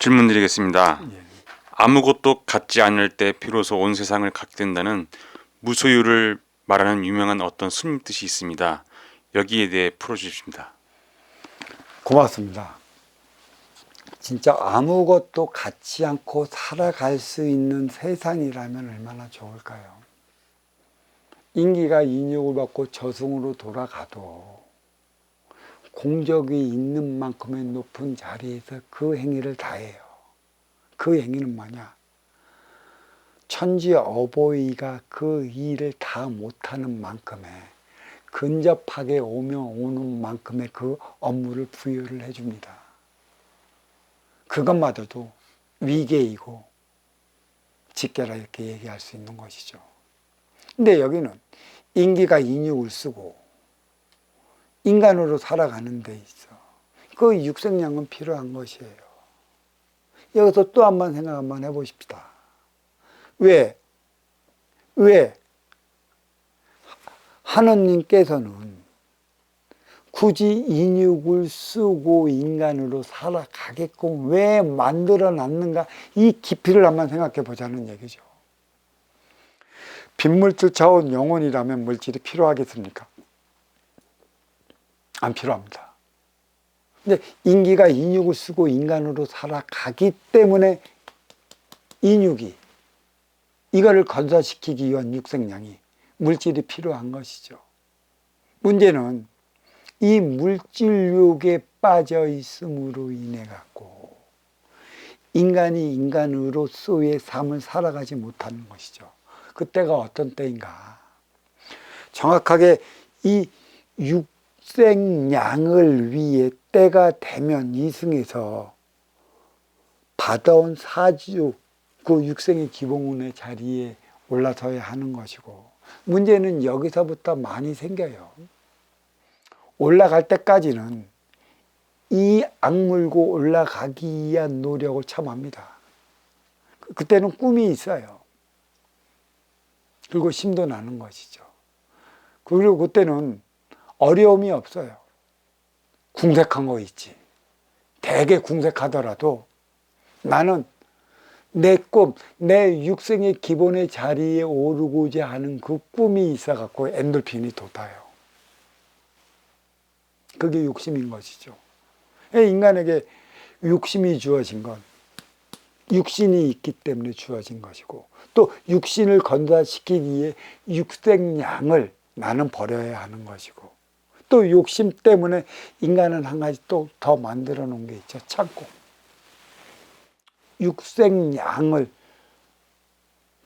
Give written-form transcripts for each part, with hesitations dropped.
질문 드리겠습니다. 예. 아무것도 갖지 않을 때 비로소 온 세상을 갖게 된다는 무소유를 말하는 유명한 어떤 스님 뜻이 있습니다. 여기에 대해 풀어주십니다. 고맙습니다. 진짜 아무것도 갖지 않고 살아갈 수 있는 세상이라면 얼마나 좋을까요? 인기가 인육을 받고 저승으로 돌아가도 공적이 있는 만큼의 높은 자리에서 그 행위를 다해요. 그 행위는 뭐냐? 천지 어버이가 그 일을 다 못하는 만큼의 근접하게 오는 만큼의 그 업무를 부여를 해줍니다. 그것마저도 위계이고 직계라 이렇게 얘기할 수 있는 것이죠. 근데 여기는 인기가 인육을 쓰고 인간으로 살아가는 데 있어 그 육생량은 필요한 것이에요. 여기서 또 한번 생각 한번 해보십시다. 왜 하느님께서는 굳이 인육을 쓰고 인간으로 살아가게끔 왜 만들어 놨는가, 이 깊이를 한번 생각해 보자는 얘기죠. 빈물질 차원 영혼이라면 물질이 필요하겠습니까? 안 필요합니다. 근데 인기가 인육을 쓰고 인간으로 살아가기 때문에 인육이, 이거를 건설시키기 위한 육생량이, 물질이 필요한 것이죠. 문제는 이 물질욕에 빠져 있음으로 인해 갖고 인간이 인간으로서의 삶을 살아가지 못하는 것이죠. 그때가 어떤 때인가? 정확하게 이 육생량을 위해 때가 되면 이승에서 받아온 사주, 그 육생의 기본운의 자리에 올라서야 하는 것이고, 문제는 여기서부터 많이 생겨요. 올라갈 때까지는 이 악물고 올라가기 위한 노력을 참 합니다. 그때는 꿈이 있어요. 그리고 힘도 나는 것이죠. 그리고 그때는 어려움이 없어요. 궁색한 거 있지. 되게 궁색하더라도 나는 내 꿈, 내 육생의 기본의 자리에 오르고자 하는 그 꿈이 있어갖고 엔돌핀이 돋아요. 그게 욕심인 것이죠. 인간에게 욕심이 주어진 건 육신이 있기 때문에 주어진 것이고, 또 육신을 건설시키기 위해 육생량을 나는 버려야 하는 것이고, 또 욕심 때문에 인간은 한 가지 또 더 만들어 놓은 게 있죠. 창고. 육생량을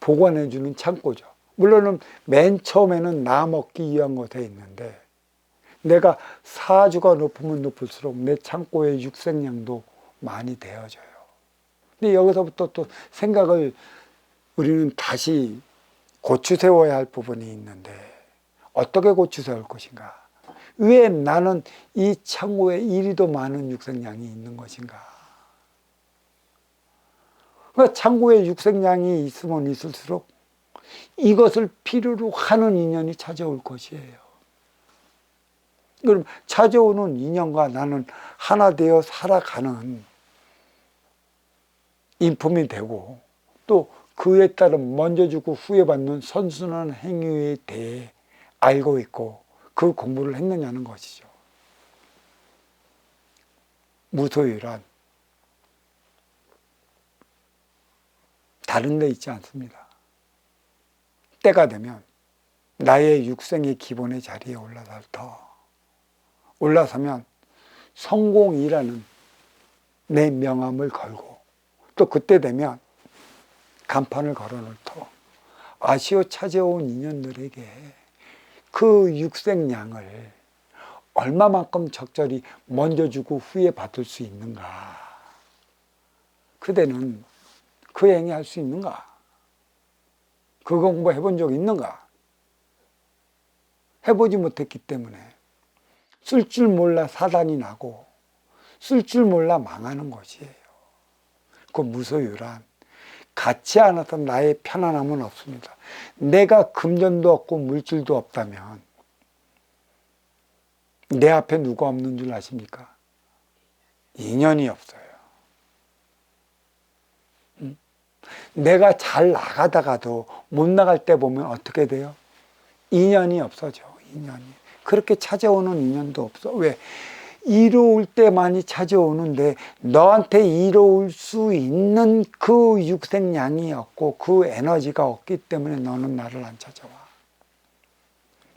보관해 주는 창고죠. 물론은 맨 처음에는 나 먹기 위한 것에 있는데, 내가 사주가 높으면 높을수록 내 창고의 육생량도 많이 되어져요. 근데 여기서부터 또 생각을 우리는 다시 고추 세워야 할 부분이 있는데, 어떻게 고추 세울 것인가? 왜 나는 이 창고에 이리도 많은 육생량이 있는 것인가? 그러니까 창고에 육생량이 있으면 있을수록 이것을 필요로 하는 인연이 찾아올 것이에요. 그럼 찾아오는 인연과 나는 하나 되어 살아가는 인품이 되고, 또 그에 따른 먼저 주고 후에 받는 선순환 행위에 대해 알고 있고 그 공부를 했느냐는 것이죠. 무소유란 다른 데 있지 않습니다. 때가 되면 나의 육생의 기본의 자리에 올라서면 성공이라는 내 명함을 걸고, 또 그때 되면 간판을 걸어놓을 터 아시오 찾아온 인연들에게 그 육생량을 얼마만큼 적절히 먼저 주고 후에 받을 수 있는가? 그대는 그 행위 할 수 있는가? 그 공부 해본 적 있는가? 해보지 못했기 때문에 쓸 줄 몰라 사단이 나고 쓸 줄 몰라 망하는 것이에요. 그 무소유란 갖지 않아서 나의 편안함은 없습니다. 내가 금전도 없고 물질도 없다면 내 앞에 누가 없는 줄 아십니까? 인연이 없어요. 내가 잘 나가다가도 못 나갈 때 보면 어떻게 돼요? 인연이 없어져. 인연이. 그렇게 찾아오는 인연도 없어. 왜? 이로울 때만이 찾아오는데 너한테 이로울 수 있는 그 육생량이 없고 그 에너지가 없기 때문에 너는 나를 안 찾아와.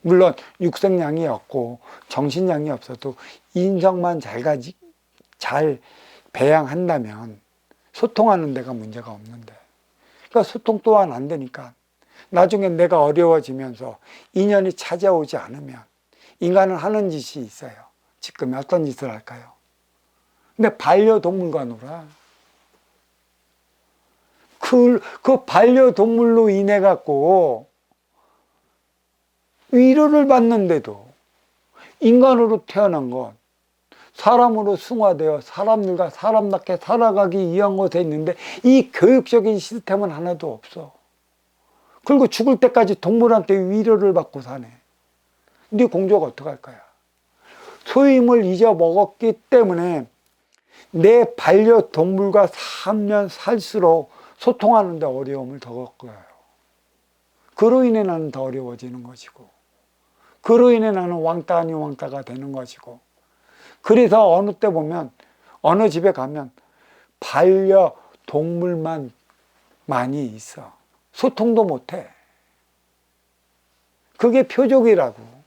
물론 육생량이 없고 정신량이 없어도 인성만 잘 배양한다면 소통하는 데가 문제가 없는데, 그러니까 소통 또한 안 되니까 나중에 내가 어려워지면서 인연이 찾아오지 않으면 인간은 하는 짓이 있어요. 지금 어떤 짓을 할까요? 근데 반려동물과 놀아. 그 반려동물로 인해 갖고 위로를 받는데도 인간으로 태어난 건 사람으로 승화되어 사람들과 사람답게 살아가기 위한 것에 있는데 이 교육적인 시스템은 하나도 없어. 그리고 죽을 때까지 동물한테 위로를 받고 사네. 네 공조가 어떡할 거야? 소임을 잊어먹었기 때문에 내 반려동물과 살면 살수록 소통하는 데 어려움을 더 겪어요. 그로 인해 나는 더 어려워지는 것이고, 그로 인해 나는 왕따 아닌 왕따가 되는 것이고, 그래서 어느 때 보면 어느 집에 가면 반려동물만 많이 있어. 소통도 못해. 그게 표적이라고.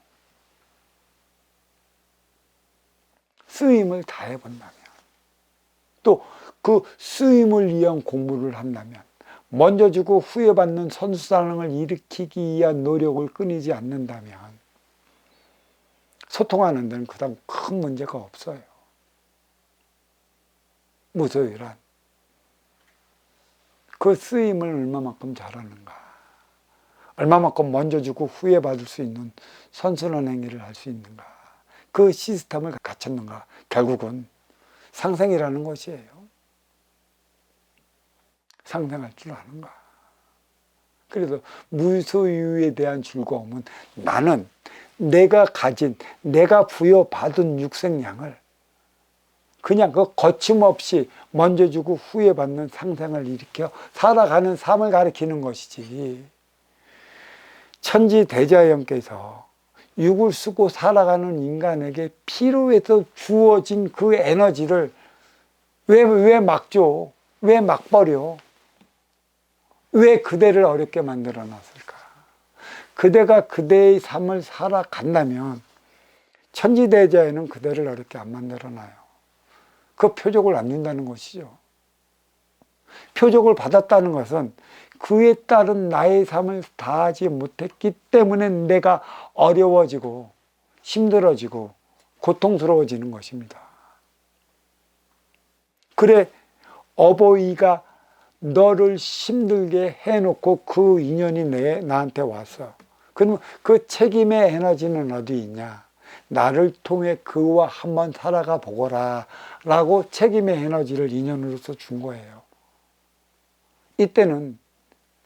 쓰임을 다 해본다면, 또 그 쓰임을 위한 공부를 한다면, 먼저 주고 후회 받는 선수상을 일으키기 위한 노력을 끊이지 않는다면 소통하는 데는 그다음 큰 문제가 없어요. 무소유란 그 쓰임을 얼마만큼 잘하는가, 얼마만큼 먼저 주고 후회 받을 수 있는 선순환 행위를 할 수 있는가, 그 시스템을 갖췄는가. 결국은 상생이라는 것이에요. 상생할 줄 아는가. 그래서 무소유에 대한 즐거움은 나는 내가 가진, 내가 부여받은 육생량을 그냥 그 거침없이 먼저 주고 후회 받는 상생을 일으켜 살아가는 삶을 가리키는 것이지, 천지대자연께서 육을 쓰고 살아가는 인간에게 필요해서 주어진 그 에너지를 왜 막 줘? 왜 막 버려? 왜 그대를 어렵게 만들어 놨을까? 그대가 그대의 삶을 살아간다면 천지대자연은 그대를 어렵게 안 만들어 놔요. 그 표적을 안 준다는 것이죠. 표적을 받았다는 것은 그에 따른 나의 삶을 다하지 못했기 때문에 내가 어려워지고 힘들어지고 고통스러워지는 것입니다. 그래, 어버이가 너를 힘들게 해놓고 그 인연이 나한테 왔어. 그러면 그 책임의 에너지는 어디 있냐? 나를 통해 그와 한번 살아가 보거라 라고 책임의 에너지를 인연으로서 준 거예요. 이때는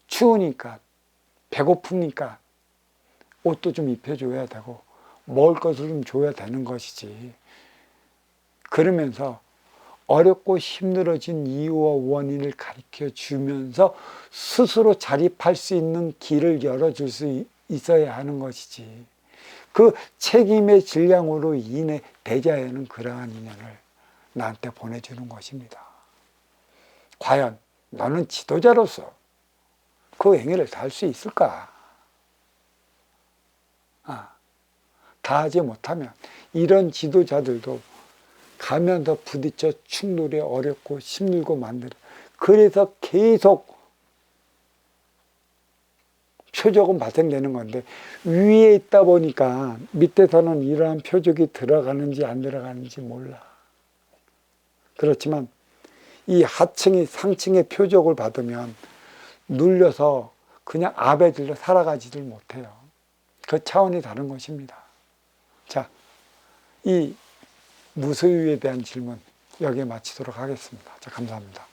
추우니까, 배고프니까 옷도 좀 입혀줘야 되고 먹을 것을 좀 줘야 되는 것이지, 그러면서 어렵고 힘들어진 이유와 원인을 가르쳐 주면서 스스로 자립할 수 있는 길을 열어줄 수 있어야 하는 것이지, 그 책임의 질량으로 인해 대자연은 그러한 인연을 나한테 보내주는 것입니다. 과연 너는 지도자로서 그 행위를 다 할 수 있을까? 다 하지 못하면 이런 지도자들도 가면서 부딪혀 충돌이 어렵고 힘들고 만들어. 그래서 계속 표적은 발생되는 건데, 위에 있다 보니까 밑에서는 이러한 표적이 들어가는지 안 들어가는지 몰라. 그렇지만 이 하층이 상층의 표적을 받으면 눌려서 그냥 압에 들려 살아가지를 못해요. 그 차원이 다른 것입니다. 자, 이 무소유에 대한 질문 여기에 마치도록 하겠습니다. 자, 감사합니다.